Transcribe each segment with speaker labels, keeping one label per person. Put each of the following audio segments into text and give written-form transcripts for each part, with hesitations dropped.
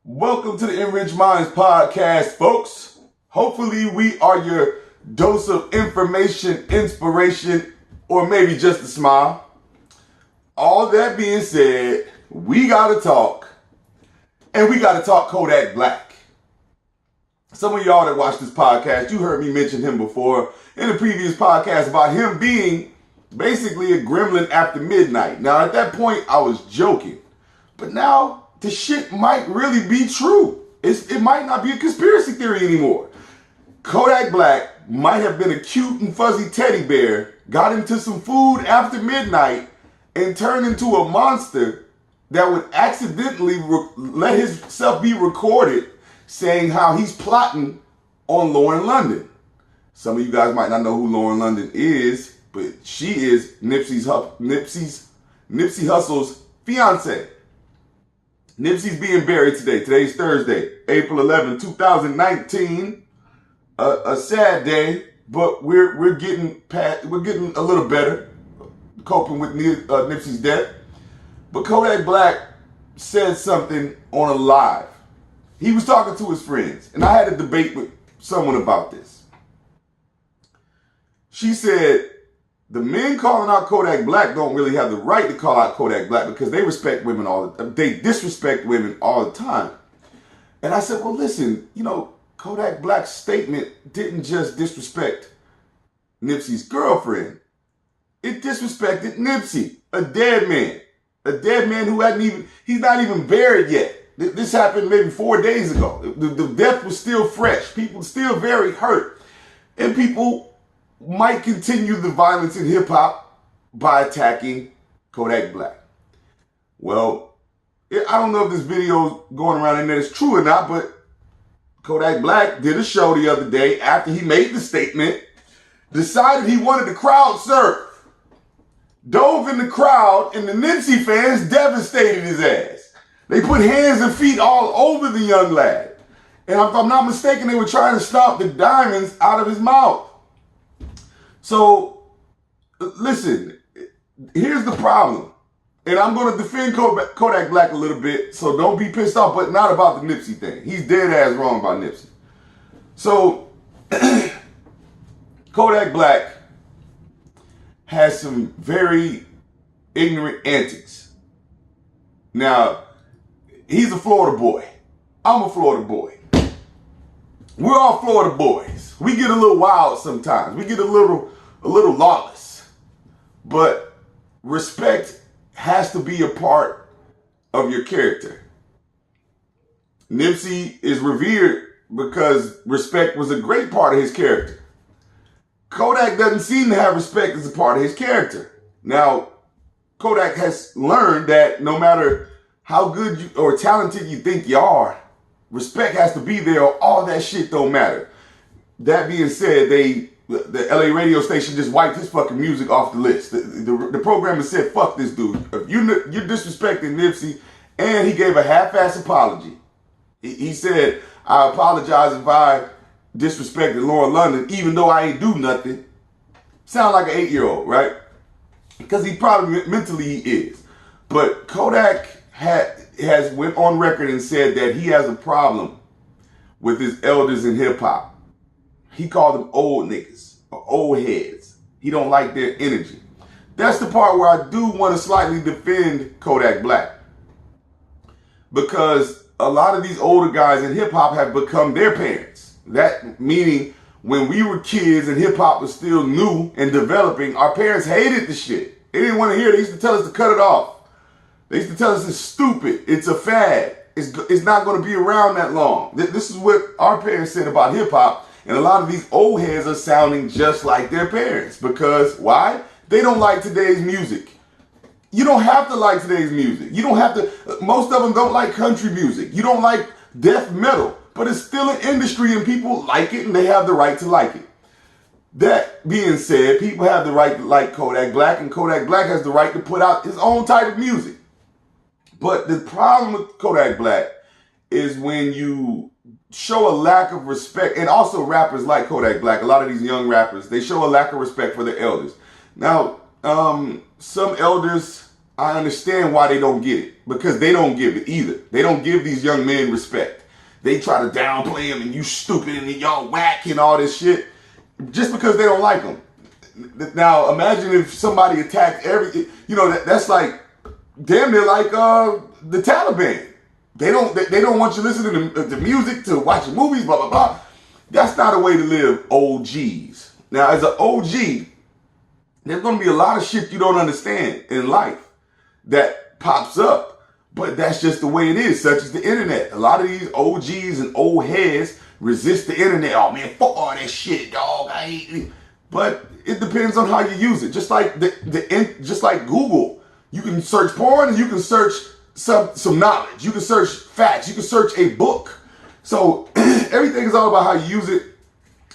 Speaker 1: Welcome to the Enriched Minds podcast, folks. Hopefully we are your dose of information, inspiration, or maybe just a smile. All that being said, we gotta talk, and we gotta talk Kodak Black. Some of y'all that watch this podcast, you heard me mention him before in the previous podcast about him being basically a gremlin after midnight. Now, at that point, I was joking, but now the shit might really be true. It might not be a conspiracy theory anymore. Kodak Black might have been a cute and fuzzy teddy bear, got into some food after midnight, and turned into a monster that would accidentally let himself be recorded saying how he's plotting on Lauren London. Some of you guys might not know who Lauren London is, but she is Nipsey Hussle's fiance. Nipsey's being buried today. Today's Thursday, April 11, 2019. A sad day, but we're getting a little better, coping with Nipsey's death. But Kodak Black said something on a live. He was talking to his friends, and I had a debate with someone about this. She said, the men calling out Kodak Black don't really have the right to call out Kodak Black because they respect women they disrespect women all the time. And I said, well, listen, Kodak Black's statement didn't just disrespect Nipsey's girlfriend. It disrespected Nipsey, a dead man who he's not even buried yet. This happened maybe 4 days ago. The death was still fresh. People still very hurt. And people might continue the violence in hip-hop by attacking Kodak Black. Well, I don't know if this video going around the internet is true or not, but Kodak Black did a show the other day after he made the statement, decided he wanted to crowd surf, dove in the crowd, and the Nipsey fans devastated his ass. They put hands and feet all over the young lad. And if I'm not mistaken, they were trying to stomp the diamonds out of his mouth. So, listen, here's the problem. And I'm going to defend Kodak Black a little bit, so don't be pissed off, but not about the Nipsey thing. He's dead ass wrong about Nipsey. So, Kodak Black has some very ignorant antics. Now, he's a Florida boy. I'm a Florida boy. We're all Florida boys. We get a little wild sometimes. We get a little lawless. But respect has to be a part of your character. Nipsey is revered because respect was a great part of his character. Kodak doesn't seem to have respect as a part of his character. Now, Kodak has learned that no matter how good or talented you think you are, respect has to be there or all that shit don't matter. That being said, the LA radio station just wiped his fucking music off the list. The programmer said, fuck this dude. If you're disrespecting Nipsey, and he gave a half-ass apology. He said, I apologize if I disrespected Lauren London, even though I ain't do nothing. Sound like an 8-year-old, right? Because he probably mentally he is. But Kodak has went on record and said that he has a problem with his elders in hip-hop. He called them old niggas or old heads. He don't like their energy. That's the part where I do want to slightly defend Kodak Black. Because a lot of these older guys in hip-hop have become their parents. That meaning when we were kids and hip-hop was still new and developing, our parents hated the shit. They didn't want to hear it. They used to tell us to cut it off. They used to tell us it's stupid. It's a fad. It's not going to be around that long. This is what our parents said about hip-hop. And a lot of these old heads are sounding just like their parents. Because, why? They don't like today's music. You don't have to like today's music. You don't have to, most of them don't like country music. You don't like death metal. But it's still an industry and people like it and they have the right to like it. That being said, people have the right to like Kodak Black and Kodak Black has the right to put out his own type of music. But the problem with Kodak Black is when you show a lack of respect, and also rappers like Kodak Black, a lot of these young rappers, they show a lack of respect for their elders. Now, some elders I understand why they don't get it, because they don't give it either. They don't give these young men respect. They try to downplay them and you stupid and y'all whack and all this shit just because they don't like them. Now imagine if somebody attacked that's like damn near like the Taliban. They don't want you listening to music, to watching movies, blah blah blah. That's not a way to live, OGs. Now as an OG, there's gonna be a lot of shit you don't understand in life that pops up, but that's just the way it is, such as the internet. A lot of these OGs and old heads resist the internet. Oh man, fuck all that shit, dog. I hate it. But it depends on how you use it. Just like just like Google, you can search porn and you can search some knowledge. You can search facts. You can search a book. So everything is all about how you use it.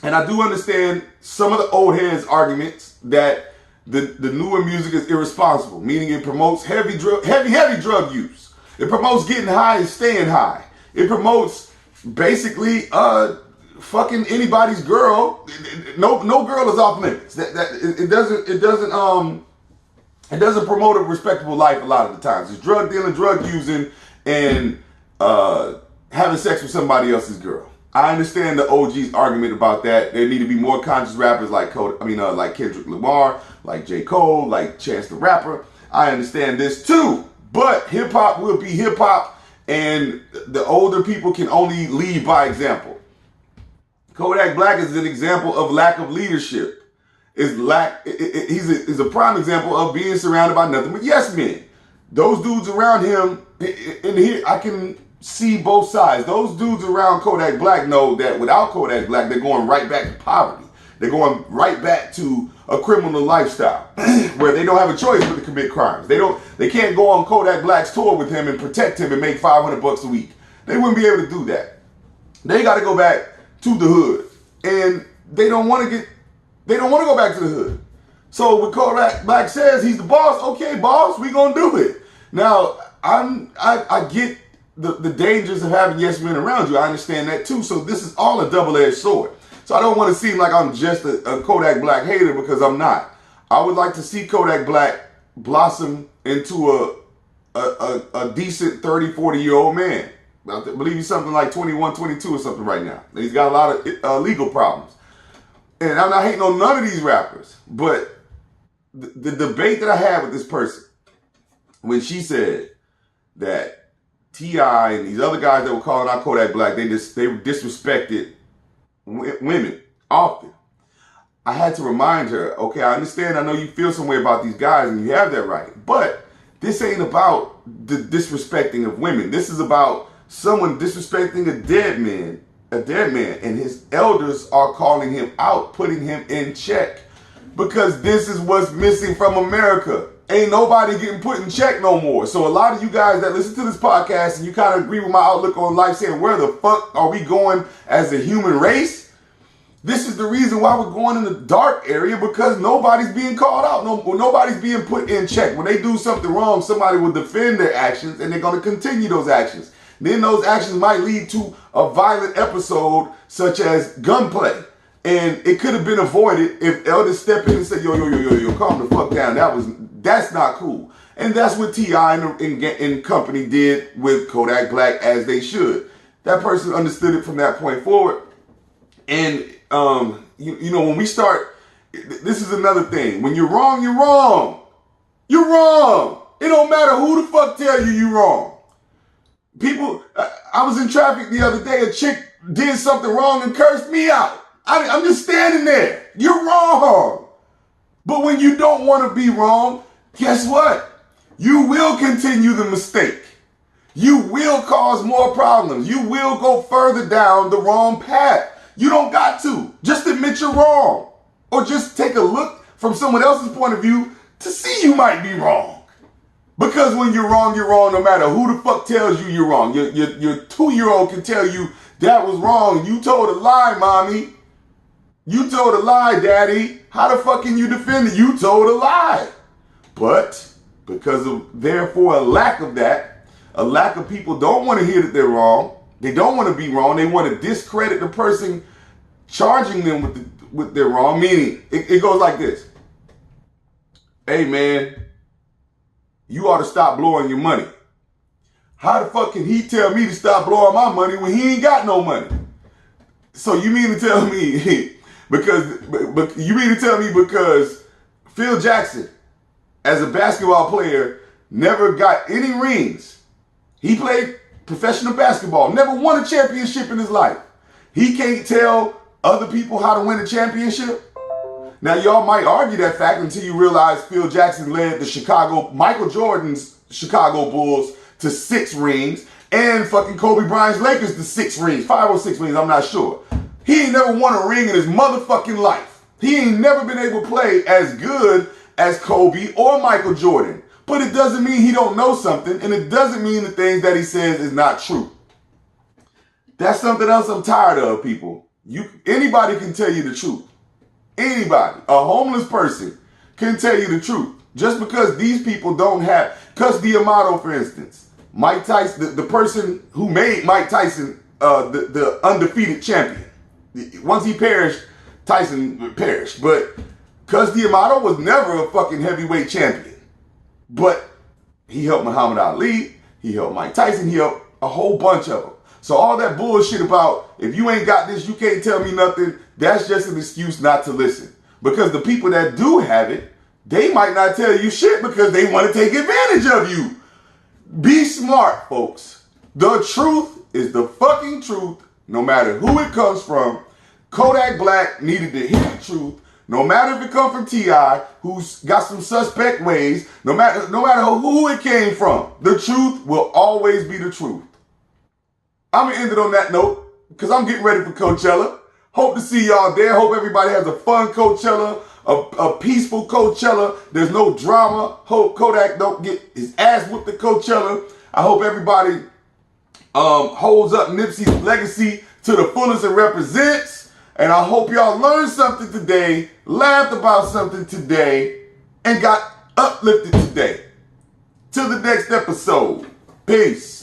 Speaker 1: And I do understand some of the old heads' arguments that the newer music is irresponsible, meaning it promotes heavy drug use. It promotes getting high and staying high. It promotes basically fucking anybody's girl. No girl is off limits. It doesn't promote a respectable life a lot of the times. It's drug dealing, drug using, and having sex with somebody else's girl. I understand the OG's argument about that. There need to be more conscious rappers like like Kendrick Lamar, like J. Cole, like Chance the Rapper. I understand this too. But hip hop will be hip hop, and the older people can only lead by example. Kodak Black is an example of lack of leadership. He's a prime example of being surrounded by nothing but yes men. Those dudes around him, and here I can see both sides. Those dudes around Kodak Black know that without Kodak Black, they're going right back to poverty. They're going right back to a criminal lifestyle where they don't have a choice but to commit crimes. They can't go on Kodak Black's tour with him and protect him and make $500 a week. They wouldn't be able to do that. They got to go back to the hood, and they don't want to go back to the hood. So when Kodak Black says he's the boss, okay, boss, we gonna do it. Now I get the dangers of having yes men around you. I understand that too. So this is all a double-edged sword. So I don't want to seem like I'm just a Kodak Black hater, because I'm not. I would like to see Kodak Black blossom into a decent 30, 40-year-old man. I believe he's something like 21, 22 or something right now. He's got a lot of legal problems. And I'm not hating on none of these rappers, but the debate that I had with this person, when she said that T.I. and these other guys that were calling out Kodak Black, they disrespected women often. I had to remind her, okay, I understand, I know you feel some way about these guys and you have that right, but this ain't about the disrespecting of women. This is about someone disrespecting a dead man, and his elders are calling him out, putting him in check, because this is what's missing from America. Ain't nobody getting put in check no more. So a lot of you guys that listen to this podcast and you kind of agree with my outlook on life, saying, where the fuck are we going as a human race? This is the reason why we're going in the dark area, because nobody's being called out. Nobody's being put in check. When they do something wrong, somebody will defend their actions, and they're going to continue those actions. Then those actions might lead to a violent episode such as gunplay. And it could have been avoided if elders step in and say, yo, calm the fuck down. That's not cool. And that's what T.I. and company did with Kodak Black, as they should. That person understood it from that point forward. And, when we start, this is another thing. When you're wrong, you're wrong. You're wrong. It don't matter who the fuck tell you you're wrong. People, I was in traffic the other day. A chick did something wrong and cursed me out. I'm just standing there. You're wrong. But when you don't want to be wrong, guess what? You will continue the mistake. You will cause more problems. You will go further down the wrong path. You don't got to. Just admit you're wrong. Or just take a look from someone else's point of view to see you might be wrong. Because when you're wrong no matter who the fuck tells you you're wrong. Your 2-year-old can tell you that was wrong. You told a lie, mommy. You told a lie, daddy. How the fuck can you defend it? You told a lie. But because of, therefore, a lack of that, a lack of people don't want to hear that they're wrong. They don't want to be wrong. They want to discredit the person charging them with their wrong. Meaning, it goes like this. Hey, man, you ought to stop blowing your money. How the fuck can he tell me to stop blowing my money when he ain't got no money? So you mean to tell me because Phil Jackson, as a basketball player, never got any rings. He played professional basketball, never won a championship in his life. He can't tell other people how to win a championship? Now, y'all might argue that fact until you realize Phil Jackson led Michael Jordan's Chicago Bulls to 6 rings, and fucking Kobe Bryant's Lakers to 6 rings, 5 or 6 rings, I'm not sure. He ain't never won a ring in his motherfucking life. He ain't never been able to play as good as Kobe or Michael Jordan. But it doesn't mean he don't know something, and it doesn't mean the things that he says is not true. That's something else I'm tired of, people. Anybody can tell you the truth. Anybody, a homeless person, can tell you the truth. Just because these people don't have, Cus D'Amato, for instance, Mike Tyson, the person who made Mike Tyson the undefeated champion. Once he perished, Tyson perished. But Cus D'Amato was never a fucking heavyweight champion. But he helped Muhammad Ali, he helped Mike Tyson, he helped a whole bunch of them. So all that bullshit about, if you ain't got this, you can't tell me nothing, that's just an excuse not to listen. Because the people that do have it, they might not tell you shit because they want to take advantage of you. Be smart, folks. The truth is the fucking truth, no matter who it comes from. Kodak Black needed to hear the truth, no matter if it comes from T.I., who's got some suspect ways, no matter who it came from. The truth will always be the truth. I'm going to end it on that note because I'm getting ready for Coachella. Hope to see y'all there. Hope everybody has a fun Coachella, a peaceful Coachella. There's no drama. Hope Kodak don't get his ass whooped at Coachella. I hope everybody holds up Nipsey's legacy to the fullest and represents. And I hope y'all learned something today, laughed about something today, and got uplifted today. Till the next episode. Peace.